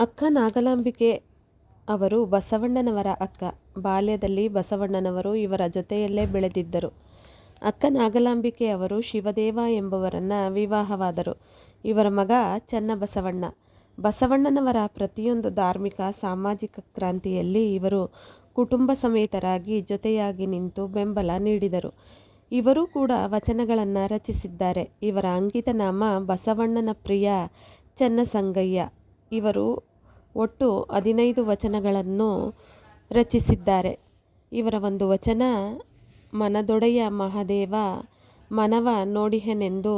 ಅಕ್ಕ ನಾಗಲಾಂಬಿಕೆ ಅವರು ಬಸವಣ್ಣನವರ ಅಕ್ಕ. ಬಾಲ್ಯದಲ್ಲಿ ಬಸವಣ್ಣನವರು ಇವರ ಜೊತೆಯಲ್ಲೇ ಬೆಳೆದಿದ್ದರು. ಅಕ್ಕ ನಾಗಲಾಂಬಿಕೆ ಅವರು ಶಿವದೇವ ಎಂಬುವರನ್ನು ವಿವಾಹವಾದರು. ಇವರ ಮಗ ಚನ್ನಬಸವಣ್ಣ. ಬಸವಣ್ಣನವರ ಪ್ರತಿಯೊಂದು ಧಾರ್ಮಿಕ ಸಾಮಾಜಿಕ ಕ್ರಾಂತಿಯಲ್ಲಿ ಇವರು ಕುಟುಂಬ ಸಮೇತರಾಗಿ ಜೊತೆಯಾಗಿ ನಿಂತು ಬೆಂಬಲ ನೀಡಿದರು. ಇವರು ಕೂಡ ವಚನಗಳನ್ನು ರಚಿಸಿದ್ದಾರೆ. ಇವರ ಅಂಕಿತ ನಾಮ ಬಸವಣ್ಣನ ಪ್ರಿಯ ಚನ್ನಸಂಗಯ್ಯ. ಇವರು ಒಟ್ಟು 15 ವಚನಗಳನ್ನು ರಚಿಸಿದ್ದಾರೆ. ಇವರ ಒಂದು ವಚನ, ಮನದೊಡೆಯ ಮಹಾದೇವ ಮನವ ನೋಡಿಹೆನೆಂದು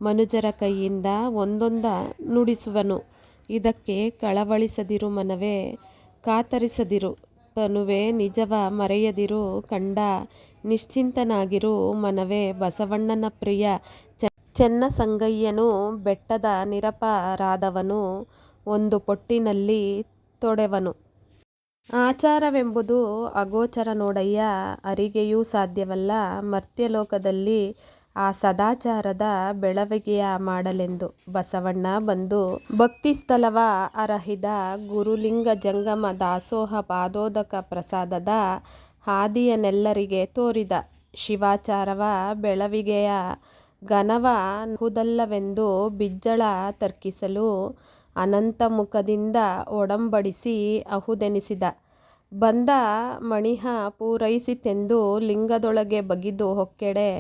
ಮನುಜರ ಕೈಯಿಂದ ಒಂದೊಂದ ನುಡಿಸುವನು. ಇದಕ್ಕೆ ಕಳವಳಿಸದಿರು ಮನವೇ, ಕಾತರಿಸದಿರು ತನುವೆ, ನಿಜವ ಮರೆಯದಿರು ಕಂಡ ನಿಶ್ಚಿಂತನಾಗಿರು ಮನವೇ. ಬಸವಣ್ಣನ ಪ್ರಿಯ ಚೆನ್ನಸಂಗಯ್ಯನು ಬೆಟ್ಟದ ನಿರಪರಾಧವನು, ಒಂದು ಪೊಟ್ಟಿನಲ್ಲಿ ತೊಡೆವನು. ಆಚಾರವೆಂಬುದು ಅಗೋಚರ ನೋಡಯ್ಯ, ಅರಿಗೆಯೂ ಸಾಧ್ಯವಲ್ಲ ಮರ್ತ್ಯಲೋಕದಲ್ಲಿ ಆ ಸದಾಚಾರದ ಬೆಳವಣಿಗೆಯ ಮಾಡಲೆಂದು. ಬಸವಣ್ಣ ಬಂದು ಭಕ್ತಿಸ್ಥಳವ ಅರಹಿದ, ಗುರುಲಿಂಗ ಜಂಗಮ ದಾಸೋಹ ಪಾದೋದಕ ಪ್ರಸಾದದ ಹಾದಿಯನೆಲ್ಲರಿಗೆ ತೋರಿದ. ಶಿವಾಚಾರವ ಬೆಳವಿಗೆಯ ಘನವ ನಹುದಲ್ಲವೆಂದು ಬಿಜ್ಜಳ ತರ್ಕಿಸಲು, ಅನಂತ ಮುಖದಿಂದ ಒಡಂಬಡಿಸಿ ಅಹುದೆನಿಸಿದ. ಬಂದ ಮಣಿಹ ಪೂರೈಸಿತೆಂದು ಲಿಂಗದೊಳಗೆ ಬಗಿದು ಹೊಕ್ಕೆಡೆ,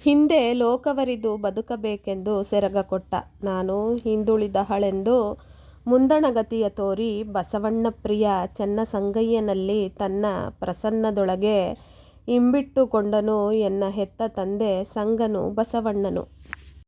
ಹಿಂದೆ ಲೋಕವರಿದು ಬದುಕಬೇಕೆಂದು ಸೆರಗ ಕೊಟ್ಟ. ನಾನು ಹಿಂದುಳಿದಹಳೆಂದು ಮುಂದಣಗತಿಯ ತೋರಿ, ಬಸವಣ್ಣ ಪ್ರಿಯ ಚೆನ್ನಸಂಗಯ್ಯನಲ್ಲಿ ತನ್ನ ಪ್ರಸನ್ನದೊಳಗೆ ಇಂಬಿಟ್ಟುಕೊಂಡನು ಎನ್ನ ಹೆತ್ತ ತಂದೆ ಸಂಗನು ಬಸವಣ್ಣನು.